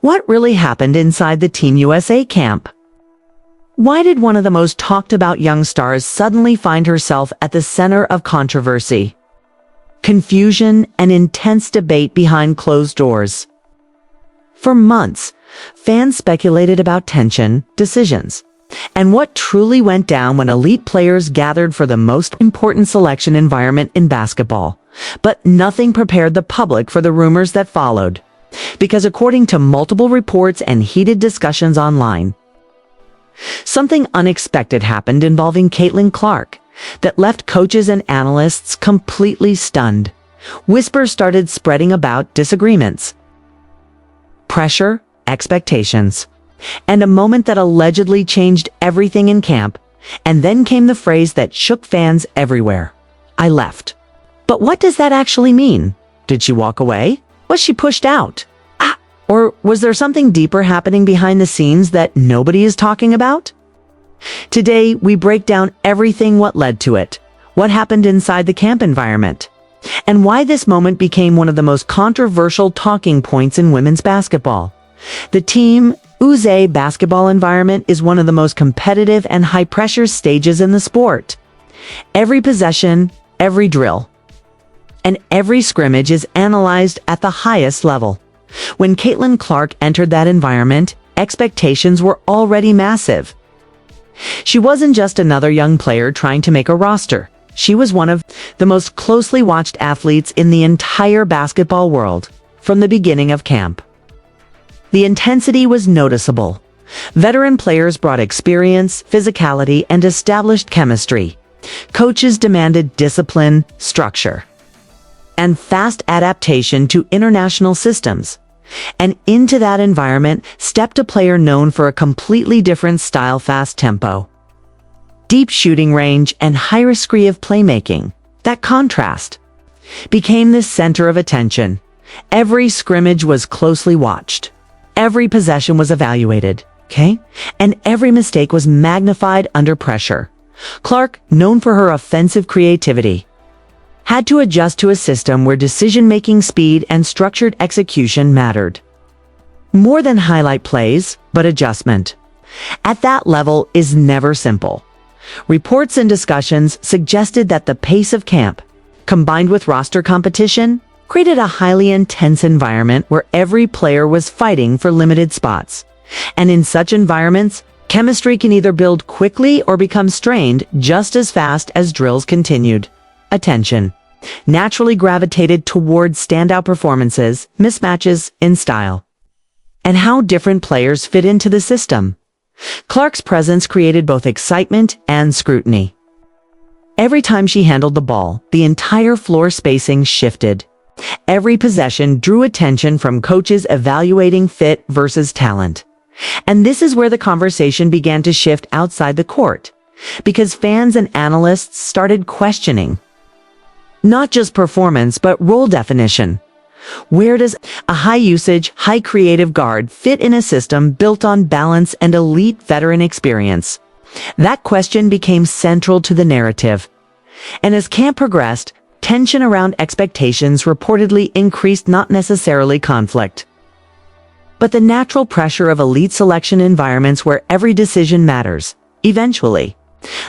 What really happened inside the Team USA camp? Why did one of the most talked about young stars suddenly find herself at the center of controversy, confusion, and intense debate behind closed doors? For months, fans speculated about tension, decisions, and what truly went down when elite players gathered for the most important selection environment in basketball. But nothing prepared the public for the rumors that followed. Because according to multiple reports and heated discussions online, something unexpected happened involving Caitlin Clark that left coaches and analysts completely stunned. Whispers started spreading about disagreements, pressure, expectations, and a moment that allegedly changed everything in camp. And then came the phrase that shook fans everywhere: "I left." But what does that actually mean? Did she walk away? Was she pushed out? Or was there something deeper happening behind the scenes that nobody is talking about? Today, we break down everything what led to it, what happened inside the camp environment, and why this moment became one of the most controversial talking points in women's basketball. The Team USA basketball environment is one of the most competitive and high-pressure stages in the sport. Every possession, every drill, and every scrimmage is analyzed at the highest level. When Caitlin Clark entered that environment, expectations were already massive. She wasn't just another young player trying to make a roster. She was one of the most closely watched athletes in the entire basketball world from the beginning of camp. The intensity was noticeable. Veteran players brought experience, physicality, and established chemistry. Coaches demanded discipline, structure, and fast adaptation to international systems. And into that environment stepped a player known for a completely different style: fast tempo, deep shooting range, and high risk of playmaking. That contrast became the center of attention. Every scrimmage was closely watched. Every possession was evaluated, and every mistake was magnified under pressure. Clark, known for her offensive creativity, had to adjust to a system where decision-making speed and structured execution mattered more than highlight plays, but adjustment at that level is never simple. Reports and discussions suggested that the pace of camp, combined with roster competition, created a highly intense environment where every player was fighting for limited spots. And in such environments, chemistry can either build quickly or become strained just as fast as drills continued. Attention naturally gravitated towards standout performances, mismatches in style, and how different players fit into the system. Clark's presence created both excitement and scrutiny. Every time she handled the ball, the entire floor spacing shifted. Every possession drew attention from coaches evaluating fit versus talent. And this is where the conversation began to shift outside the court, because fans and analysts started questioning not just performance, but role definition. Where does a high-usage, high-creative guard fit in a system built on balance and elite veteran experience? That question became central to the narrative. And as camp progressed, tension around expectations reportedly increased, not necessarily conflict, but the natural pressure of elite selection environments where every decision matters. Eventually,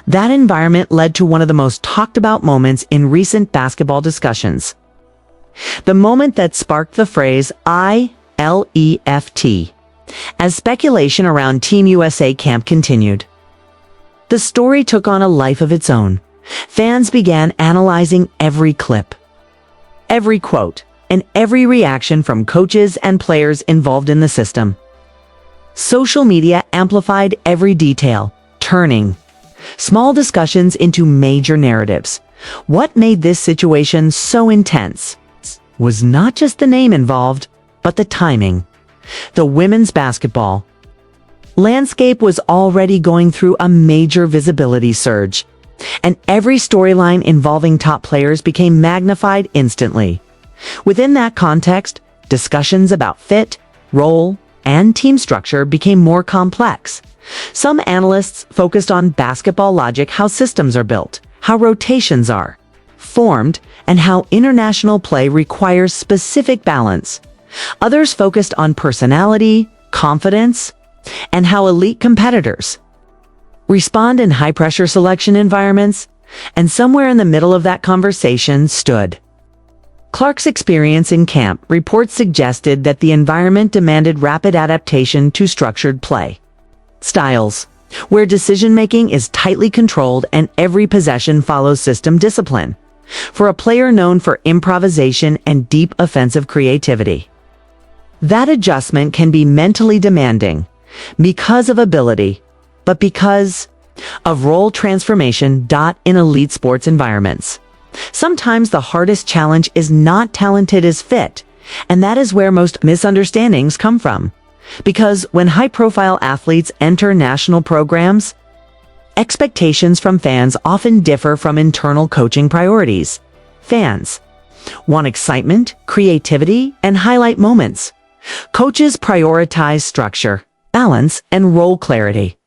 that environment led to one of the most talked about moments in recent basketball discussions. The moment that sparked the phrase "I left" as speculation around Team USA camp continued. The story took on a life of its own. Fans began analyzing every clip, every quote, and every reaction from coaches and players involved in the system. Social media amplified every detail, turning small discussions into major narratives. What made this situation so intense was not just the name involved, but the timing. The women's basketball landscape was already going through a major visibility surge, and every storyline involving top players became magnified instantly. Within that context, discussions about fit, role, and team structure became more complex. Some analysts focused on basketball logic: how systems are built, how rotations are formed, and how international play requires specific balance. Others focused on personality, confidence, and how elite competitors respond in high-pressure selection environments, and somewhere in the middle of that conversation stood Clark's experience in camp. Reports suggested that the environment demanded rapid adaptation to structured play styles, where decision-making is tightly controlled and every possession follows system discipline, for a player known for improvisation and deep offensive creativity. That adjustment can be mentally demanding because of ability, but because of role transformation. In elite sports environments, sometimes the hardest challenge is not talented as fit, and that is where most misunderstandings come from. Because when high-profile athletes enter national programs, expectations from fans often differ from internal coaching priorities. Fans want excitement, creativity, and highlight moments. Coaches prioritize structure, balance, and role clarity.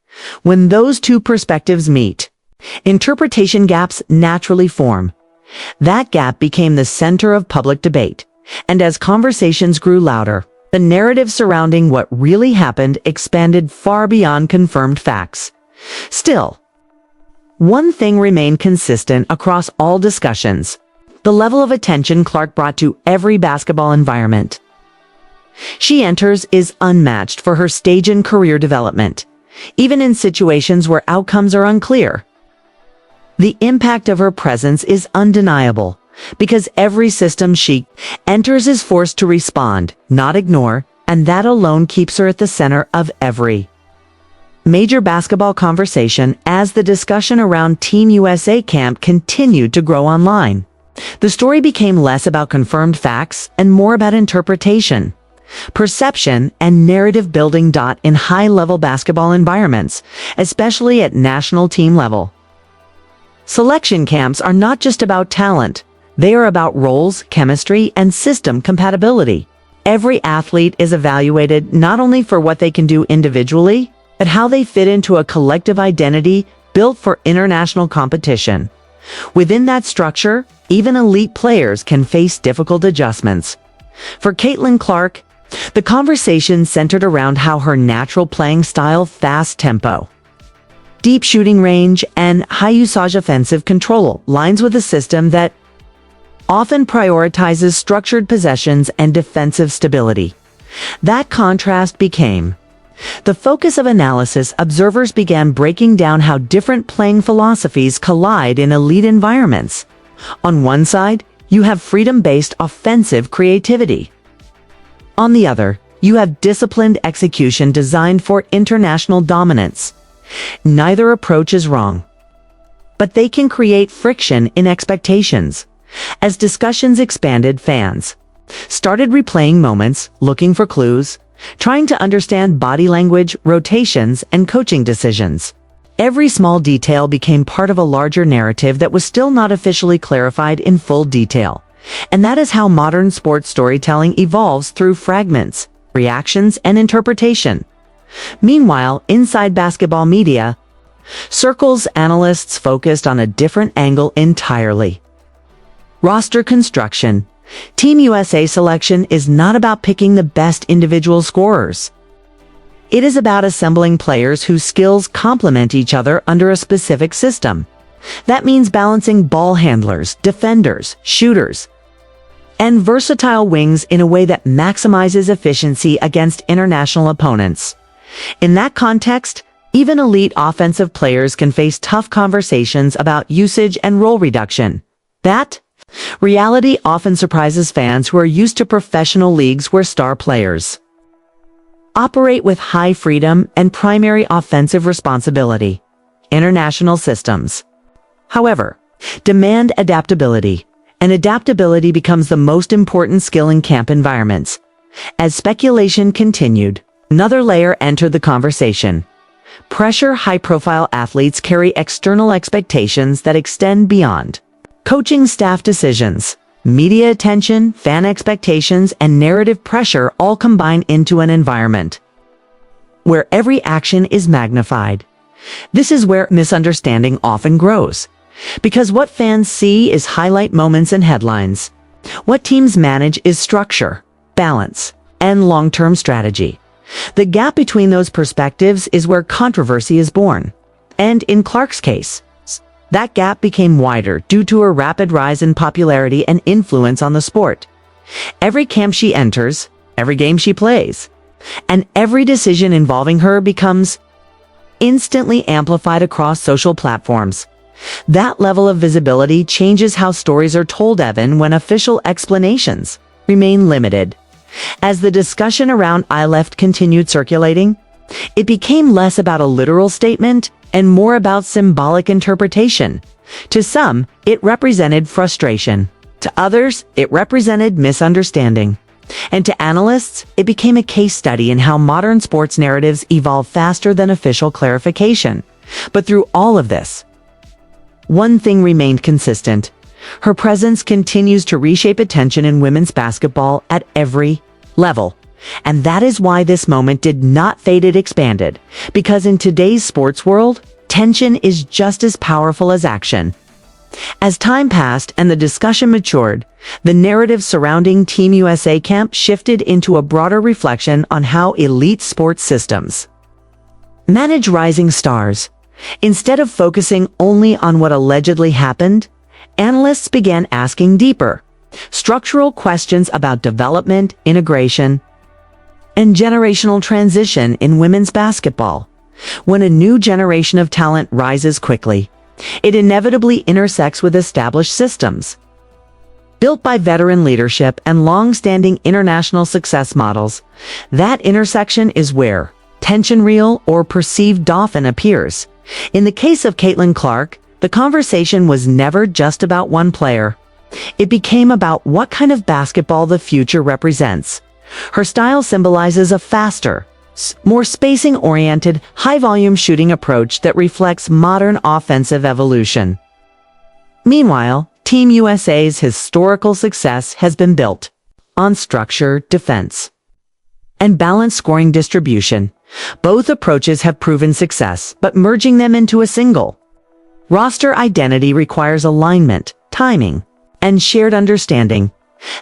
When those two perspectives meet, interpretation gaps naturally form. That gap became the center of public debate, and as conversations grew louder, the narrative surrounding what really happened expanded far beyond confirmed facts. Still, one thing remained consistent across all discussions: the level of attention Clark brought to every basketball environment she enters is unmatched for her stage in career development, even in situations where outcomes are unclear. The impact of her presence is undeniable, because every system she enters is forced to respond, not ignore, and that alone keeps her at the center of every major basketball conversation. As the discussion around Team USA camp continued to grow online, the story became less about confirmed facts and more about interpretation, perception, and narrative building. In high-level basketball environments, especially at national team level, selection camps are not just about talent. They are about roles, chemistry, and system compatibility. Every athlete is evaluated not only for what they can do individually, but how they fit into a collective identity built for international competition. Within that structure, even elite players can face difficult adjustments. For Caitlin Clark, the conversation centered around how her natural playing style, fast tempo, deep shooting range, and high-usage offensive control lines with a system that often prioritizes structured possessions and defensive stability. That contrast became the focus of analysis. Observers began breaking down how different playing philosophies collide in elite environments. On one side, you have freedom-based offensive creativity. On the other, you have disciplined execution designed for international dominance. Neither approach is wrong, but they can create friction in expectations. As discussions expanded, fans started replaying moments, looking for clues, trying to understand body language, rotations, and coaching decisions. Every small detail became part of a larger narrative that was still not officially clarified in full detail. And that is how modern sports storytelling evolves, through fragments, reactions, and interpretation. Meanwhile, inside basketball media circles, analysts focused on a different angle entirely. Roster construction. Team USA selection is not about picking the best individual scorers. It is about assembling players whose skills complement each other under a specific system. That means balancing ball handlers, defenders, shooters, and versatile wings in a way that maximizes efficiency against international opponents. In that context, even elite offensive players can face tough conversations about usage and role reduction. That reality often surprises fans who are used to professional leagues where star players operate with high freedom and primary offensive responsibility. International systems, however, demand adaptability, and adaptability becomes the most important skill in camp environments. As speculation continued, another layer entered the conversation. Pressure. High-profile athletes carry external expectations that extend beyond coaching staff decisions. Media attention, fan expectations, and narrative pressure all combine into an environment where every action is magnified. This is where misunderstanding often grows, because what fans see is highlight moments and headlines. What teams manage is structure, balance, and long-term strategy. The gap between those perspectives is where controversy is born. And in Clark's case, that gap became wider due to her rapid rise in popularity and influence on the sport. Every camp she enters, every game she plays, and every decision involving her becomes instantly amplified across social platforms. That level of visibility changes how stories are told, even when official explanations remain limited. As the discussion around I Left continued circulating, it became less about a literal statement and more about symbolic interpretation. To some, it represented frustration. To others, it represented misunderstanding. And to analysts, it became a case study in how modern sports narratives evolve faster than official clarification. But through all of this, one thing remained consistent. Her presence continues to reshape attention in women's basketball at every level. And that is why this moment did not fade, it expanded. Because in today's sports world, tension is just as powerful as action. As time passed and the discussion matured, the narrative surrounding Team USA camp shifted into a broader reflection on how elite sports systems manage rising stars. Instead of focusing only on what allegedly happened, analysts began asking deeper, structural questions about development, integration, and generational transition in women's basketball. When a new generation of talent rises quickly, it inevitably intersects with established systems. Built by veteran leadership and long-standing international success models, that intersection is where tension, real or perceived, often appears. In the case of Caitlin Clark, the conversation was never just about one player. It became about what kind of basketball the future represents. Her style symbolizes a faster, more spacing-oriented, high-volume shooting approach that reflects modern offensive evolution. Meanwhile, Team USA's historical success has been built on structure, defense, and balanced scoring distribution. Both approaches have proven success, but merging them into a single roster identity requires alignment, timing, and shared understanding.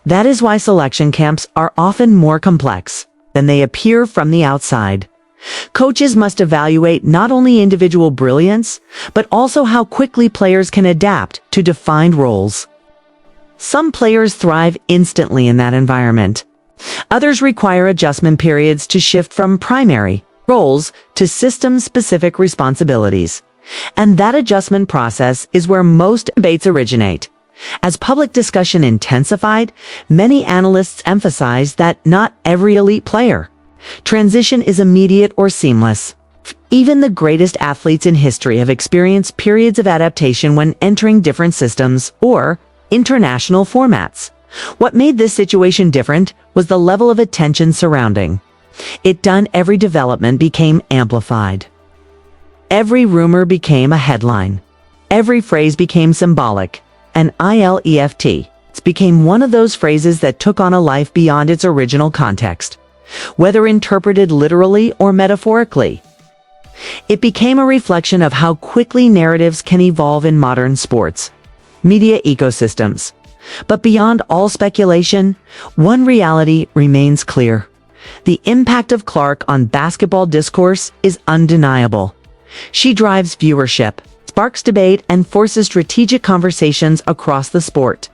That is why selection camps are often more complex than they appear from the outside. Coaches must evaluate not only individual brilliance, but also how quickly players can adapt to defined roles. Some players thrive instantly in that environment. Others require adjustment periods to shift from primary roles to system-specific responsibilities. And that adjustment process is where most debates originate. As public discussion intensified, many analysts emphasized that not every elite player transition is immediate or seamless. Even the greatest athletes in history have experienced periods of adaptation when entering different systems or international formats. What made this situation different was the level of attention surrounding it. Every development became amplified. Every rumor became a headline. Every phrase became symbolic. And ILEFT became one of those phrases that took on a life beyond its original context. Whether interpreted literally or metaphorically, it became a reflection of how quickly narratives can evolve in modern sports media ecosystems. But beyond all speculation, one reality remains clear. The impact of Clark on basketball discourse is undeniable. She drives viewership, sparks debate, and forces strategic conversations across the sport.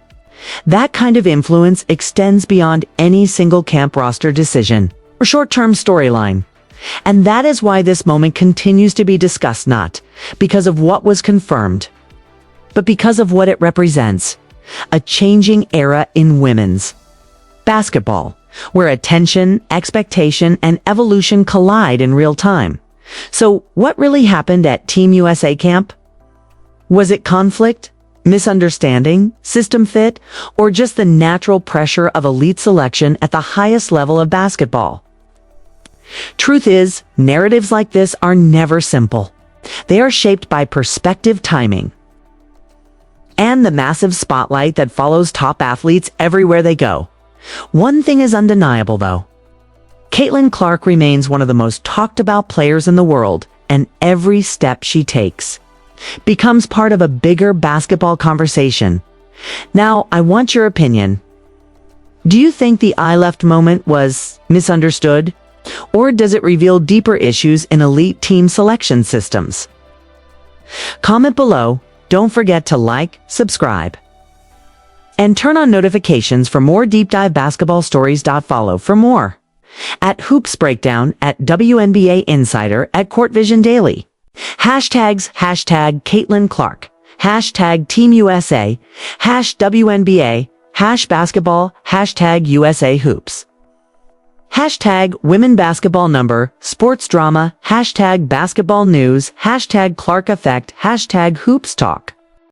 That kind of influence extends beyond any single camp roster decision or short-term storyline. And that is why this moment continues to be discussed, not because of what was confirmed, but because of what it represents. A changing era in women's basketball, where attention, expectation, and evolution collide in real time. So, what really happened at Team USA camp? Was it conflict, misunderstanding, system fit, or just the natural pressure of elite selection at the highest level of basketball? Truth is, narratives like this are never simple. They are shaped by perspective, timing, and the massive spotlight that follows top athletes everywhere they go. One thing is undeniable, though. Caitlin Clark remains one of the most talked about players in the world, and every step she takes becomes part of a bigger basketball conversation. Now, I want your opinion. Do you think the I left moment was misunderstood? Or does it reveal deeper issues in elite team selection systems? Comment below, don't forget to like, subscribe, and turn on notifications for more deep dive basketball stories. Follow for more at Hoops Breakdown, at WNBA Insider, at Court Vision Daily. Hashtags, hashtag Caitlin Clark, hashtag Team USA, hash WNBA, hash basketball, hashtag USA Hoops. Hashtag women basketball number, sports drama, hashtag basketball news, hashtag Clark effect, hashtag hoops talk.